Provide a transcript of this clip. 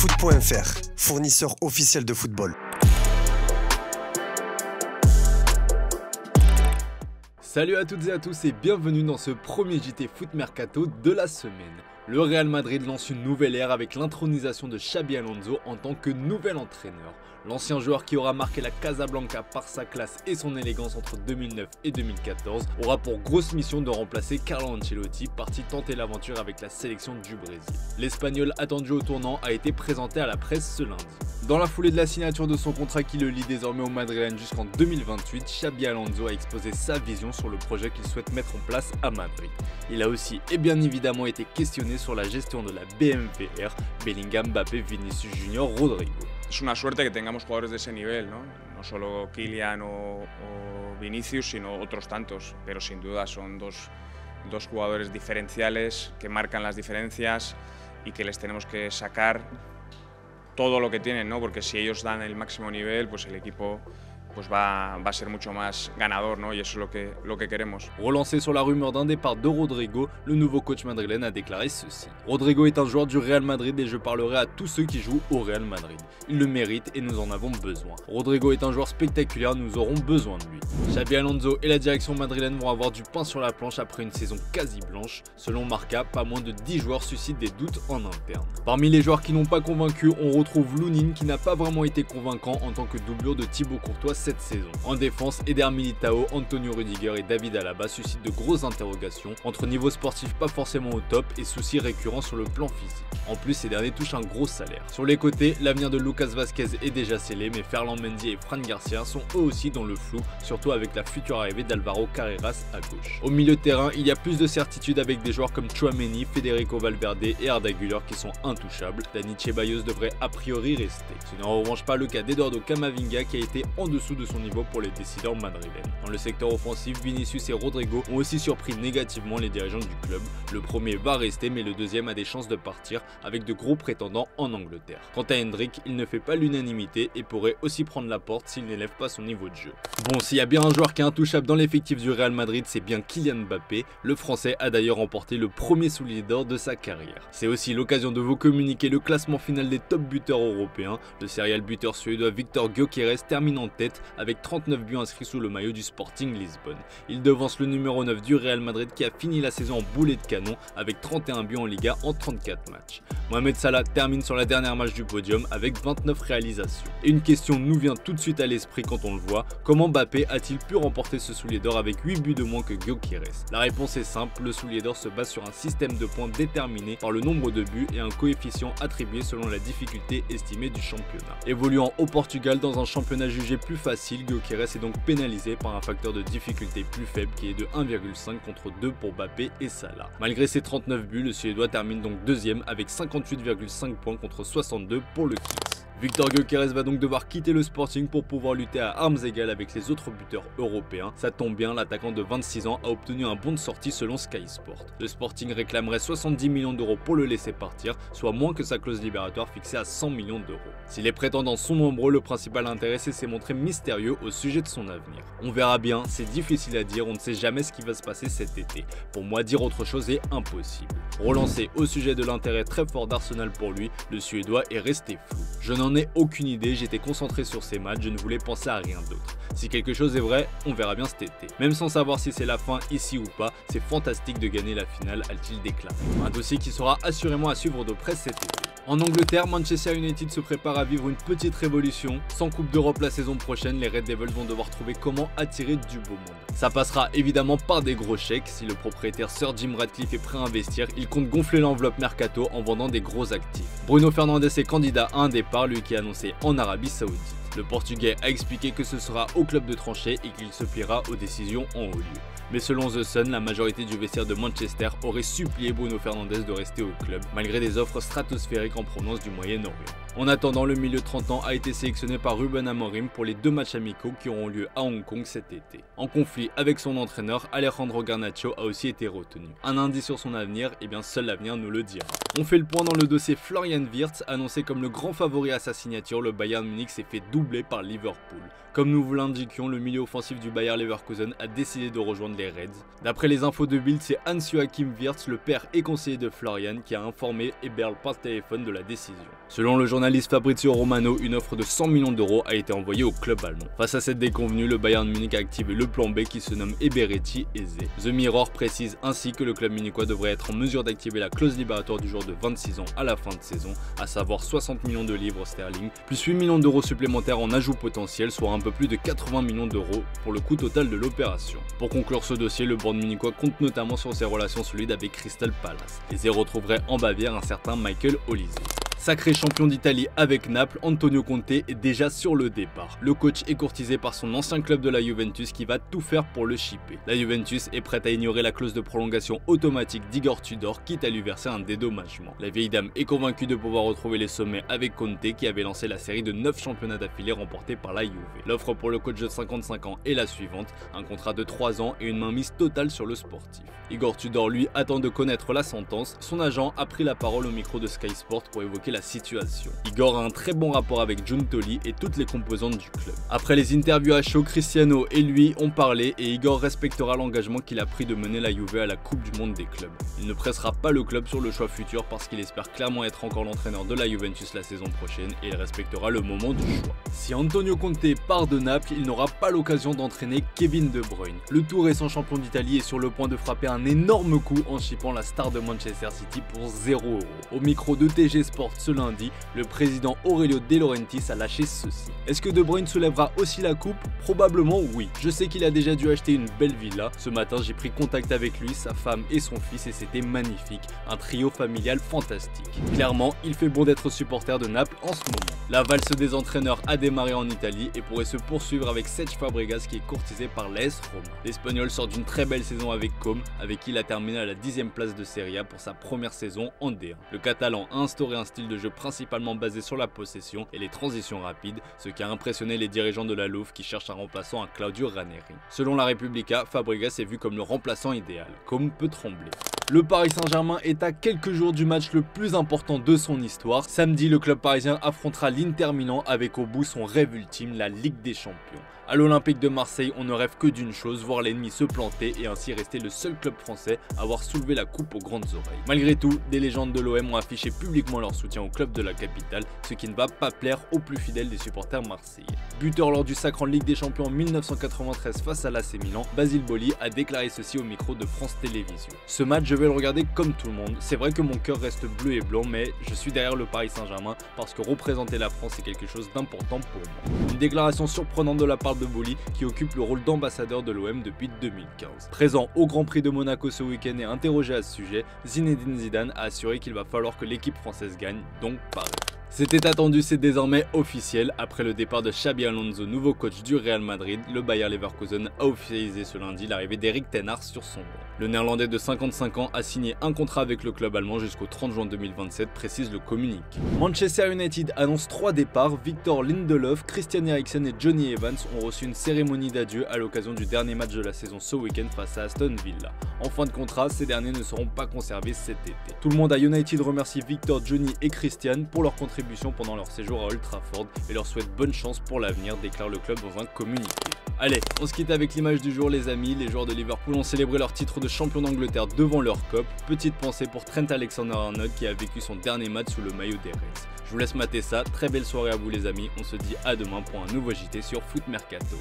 Foot.fr, fournisseur officiel de football. Salut à toutes et à tous et bienvenue dans ce premier JT Foot Mercato de la semaine. Le Real Madrid lance une nouvelle ère avec l'intronisation de Xabi Alonso en tant que nouvel entraîneur. L'ancien joueur qui aura marqué la Casablanca par sa classe et son élégance entre 2009 et 2014 aura pour grosse mission de remplacer Carlo Ancelotti, parti tenter l'aventure avec la sélection du Brésil. L'Espagnol attendu au tournant a été présenté à la presse ce lundi. Dans la foulée de la signature de son contrat qui le lie désormais au Madrilène jusqu'en 2028, Xabi Alonso a exposé sa vision sur le projet qu'il souhaite mettre en place à Madrid. Il a aussi et bien évidemment été questionné sur la gestion de la BMVR, Bellingham, Mbappé, Vinicius Junior, Rodrigo. Es una suerte que tengamos jugadores de ese nivel, ¿no? No solo Kylian o Vinicius, sino otros tantos, pero sin duda son dos jugadores diferenciales que marcan las diferencias y que les tenemos que sacar todo lo que tienen, ¿no? Porque si ellos dan el máximo nivel, pues el equipo pues va a ser mucho más ganador, ¿no? Y eso es lo que queremos. Relancé sur la rumeur d'un départ de Rodrigo, le nouveau coach madrilène a déclaré ceci. Rodrigo est un joueur du Real Madrid et je parlerai à tous ceux qui jouent au Real Madrid. Il le mérite et nous en avons besoin. Rodrigo est un joueur spectaculaire, nous aurons besoin de lui. Xabi Alonso et la direction madrilène vont avoir du pain sur la planche après une saison quasi blanche. Selon Marca, pas moins de 10 joueurs suscitent des doutes en interne. Parmi les joueurs qui n'ont pas convaincu, on retrouve Lunin qui n'a pas vraiment été convaincant en tant que doublure de Thibaut Courtois cette saison. En défense, Eder Militao, Antonio Rudiger et David Alaba suscitent de grosses interrogations entre niveau sportif pas forcément au top et soucis récurrents sur le plan physique. En plus, ces derniers touchent un gros salaire. Sur les côtés, l'avenir de Lucas Vazquez est déjà scellé, mais Ferland Mendy et Fran Garcia sont eux aussi dans le flou, surtout avec la future arrivée d'Alvaro Carreras à gauche. Au milieu de terrain, il y a plus de certitude avec des joueurs comme Tchouaméni, Federico Valverde et Arda Güler qui sont intouchables. Dani Ceballos devrait a priori rester. Ce n'est en revanche pas le cas d'Eduardo Camavinga qui a été en dessous de son niveau pour les décideurs madrilènes. Dans le secteur offensif, Vinicius et Rodrigo ont aussi surpris négativement les dirigeants du club. Le premier va rester mais le deuxième a des chances de partir avec de gros prétendants en Angleterre. Quant à Hendrik, il ne fait pas l'unanimité et pourrait aussi prendre la porte s'il n'élève pas son niveau de jeu. Bon, s'il y a bien un joueur qui est intouchable dans l'effectif du Real Madrid, c'est bien Kylian Mbappé. Le français a d'ailleurs remporté le premier soulier d'or de sa carrière. C'est aussi l'occasion de vous communiquer le classement final des top buteurs européens. Le serial buteur suédois Victor Gyökeres termine en tête avec 39 buts inscrits sous le maillot du Sporting Lisbonne. Il devance le numéro 9 du Real Madrid qui a fini la saison en boulet de canon avec 31 buts en Liga en 34 matchs. Mohamed Salah termine sur la dernière marche du podium avec 29 réalisations. Et une question nous vient tout de suite à l'esprit quand on le voit, comment Mbappé a-t-il pu remporter ce soulier d'or avec 8 buts de moins que Gyökeres? La réponse est simple, le soulier d'or se base sur un système de points déterminé par le nombre de buts et un coefficient attribué selon la difficulté estimée du championnat. Évoluant au Portugal dans un championnat jugé plus facile, Gyökeres est donc pénalisé par un facteur de difficulté plus faible qui est de 1,5 contre 2 pour Mbappé et Salah. Malgré ses 39 buts, le Suédois termine donc deuxième avec 58,5 points contre 62 pour le Kings. Victor Gyökeres va donc devoir quitter le Sporting pour pouvoir lutter à armes égales avec les autres buteurs européens. Ça tombe bien, l'attaquant de 26 ans a obtenu un bon de sortie selon Sky Sport. Le Sporting réclamerait 70 millions d'euros pour le laisser partir, soit moins que sa clause libératoire fixée à 100 millions d'euros. Si les prétendants sont nombreux, le principal intéressé s'est montré mystérieux au sujet de son avenir. On verra bien, c'est difficile à dire, on ne sait jamais ce qui va se passer cet été. Pour moi, dire autre chose est impossible. Relancé au sujet de l'intérêt très fort d'Arsenal pour lui, le Suédois est resté flou. Je n'en ai aucune idée, j'étais concentré sur ces matchs, je ne voulais penser à rien d'autre. Si quelque chose est vrai, on verra bien cet été. Même sans savoir si c'est la fin ici ou pas, c'est fantastique de gagner la finale, a-t-il déclaré. Un dossier qui sera assurément à suivre de près cet été. En Angleterre, Manchester United se prépare à vivre une petite révolution. Sans Coupe d'Europe la saison prochaine, les Red Devils vont devoir trouver comment attirer du beau monde. Ça passera évidemment par des gros chèques. Si le propriétaire Sir Jim Ratcliffe est prêt à investir, il compte gonfler l'enveloppe mercato en vendant des gros actifs. Bruno Fernandes est candidat à un départ, lui qui est annoncé en Arabie Saoudite. Le Portugais a expliqué que ce sera au club de trancher et qu'il se pliera aux décisions en haut lieu. Mais selon The Sun, la majorité du vestiaire de Manchester aurait supplié Bruno Fernandes de rester au club, malgré des offres stratosphériques en provenance du Moyen-Orient. En attendant, le milieu de 30 ans a été sélectionné par Ruben Amorim pour les 2 matchs amicaux qui auront lieu à Hong Kong cet été. En conflit avec son entraîneur, Alejandro Garnacho a aussi été retenu. Un indice sur son avenir, et bien seul l'avenir nous le dira. On fait le point dans le dossier Florian Wirtz, annoncé comme le grand favori à sa signature, le Bayern Munich s'est fait doubler par Liverpool. Comme nous vous l'indiquions, le milieu offensif du Bayer Leverkusen a décidé de rejoindre les Reds. D'après les infos de Bild, c'est Hans-Joachim Wirtz, le père et conseiller de Florian, qui a informé Eberl par téléphone de la décision. Selon le journaliste Fabrizio Romano, une offre de 100 millions d'euros a été envoyée au club allemand. Face à cette déconvenue, le Bayern Munich a activé le plan B qui se nomme Eberechi Eze. The Mirror précise ainsi que le club munichois devrait être en mesure d'activer la clause libératoire du joueur de 26 ans à la fin de saison, à savoir 60 millions de livres sterling, plus 8 millions d'euros supplémentaires en ajout potentiel, soit un peu plus de 80 millions d'euros pour le coût total de l'opération. Pour conclure ce dossier, le board munichois compte notamment sur ses relations solides avec Crystal Palace. Eze retrouverait en Bavière un certain Michael Olise. Sacré champion d'Italie avec Naples, Antonio Conte est déjà sur le départ. Le coach est courtisé par son ancien club de la Juventus qui va tout faire pour le shipper. La Juventus est prête à ignorer la clause de prolongation automatique d'Igor Tudor, quitte à lui verser un dédommagement. La vieille dame est convaincue de pouvoir retrouver les sommets avec Conte qui avait lancé la série de 9 championnats d'affilée remportés par la Juve. L'offre pour le coach de 55 ans est la suivante, un contrat de 3 ans et une mainmise totale sur le sportif. Igor Tudor lui attend de connaître la sentence, son agent a pris la parole au micro de Sky Sport pour évoquer la situation. Igor a un très bon rapport avec Giuntoli et toutes les composantes du club. Après les interviews à chaud, Cristiano et lui ont parlé et Igor respectera l'engagement qu'il a pris de mener la Juve à la Coupe du Monde des clubs. Il ne pressera pas le club sur le choix futur parce qu'il espère clairement être encore l'entraîneur de la Juventus la saison prochaine et il respectera le moment du choix. Si Antonio Conte part de Naples, il n'aura pas l'occasion d'entraîner Kevin De Bruyne. Le tout récent champion d'Italie est sur le point de frapper un énorme coup en chippant la star de Manchester City pour 0 €. Au micro de TG Sport ce lundi, le président Aurelio De Laurentiis a lâché ceci. Est-ce que De Bruyne soulèvera aussi la coupe? Probablement oui. Je sais qu'il a déjà dû acheter une belle villa. Ce matin, j'ai pris contact avec lui, sa femme et son fils et c'était magnifique. Un trio familial fantastique. Clairement, il fait bon d'être supporter de Naples en ce moment. La valse des entraîneurs a démarré en Italie et pourrait se poursuivre avec Cesc Fabregas qui est courtisé par l'AS Roma. L'Espagnol sort d'une très belle saison avec Com, avec qui il a terminé à la 10e place de Serie A pour sa première saison en D1. Le Catalan a instauré un style de jeu principalement basé sur la possession et les transitions rapides, ce qui a impressionné les dirigeants de la Louve qui cherchent un remplaçant à Claudio Ranieri. Selon la Repubblica, Fabregas est vu comme le remplaçant idéal. Com peut trembler. Le Paris Saint-Germain est à quelques jours du match le plus important de son histoire. Samedi, le club parisien affrontera l'Inter Milan avec au bout son rêve ultime, la Ligue des Champions. À l'Olympique de Marseille, on ne rêve que d'une chose, voir l'ennemi se planter et ainsi rester le seul club français à avoir soulevé la coupe aux grandes oreilles. Malgré tout, des légendes de l'OM ont affiché publiquement leur soutien au club de la capitale, ce qui ne va pas plaire aux plus fidèles des supporters marseillais. Buteur lors du sacre en Ligue des Champions en 1993 face à l'AC Milan, Basile Boli a déclaré ceci au micro de France Télévisions. Ce match, je vais le regarder comme tout le monde. C'est vrai que mon cœur reste bleu et blanc, mais je suis derrière le Paris Saint-Germain parce que représenter la France est quelque chose d'important pour moi. Une déclaration surprenante de la part de Boli qui occupe le rôle d'ambassadeur de l'OM depuis 2015. Présent au Grand Prix de Monaco ce week-end et interrogé à ce sujet, Zinedine Zidane a assuré qu'il va falloir que l'équipe française gagne, donc Paris. C'était attendu, c'est désormais officiel. Après le départ de Xabi Alonso, nouveau coach du Real Madrid, le Bayer Leverkusen a officialisé ce lundi l'arrivée d'Erik ten Hag sur son banc. Le néerlandais de 55 ans a signé un contrat avec le club allemand jusqu'au 30 juin 2027, précise le communiqué. Manchester United annonce 3 départs. Victor Lindelof, Christian Eriksen et Johnny Evans ont reçu une cérémonie d'adieu à l'occasion du dernier match de la saison ce week-end face à Aston Villa. En fin de contrat, ces derniers ne seront pas conservés cet été. Tout le monde à United remercie Victor, Johnny et Christian pour leur contribution pendant leur séjour à Old Trafford et leur souhaite bonne chance pour l'avenir, déclare le club dans un communiqué. Allez, on se quitte avec l'image du jour les amis. Les joueurs de Liverpool ont célébré leur titre de champion d'Angleterre devant leur cop. Petite pensée pour Trent Alexander-Arnold qui a vécu son dernier match sous le maillot des Reds. Je vous laisse mater ça, très belle soirée à vous les amis, on se dit à demain pour un nouveau JT sur Foot Mercato.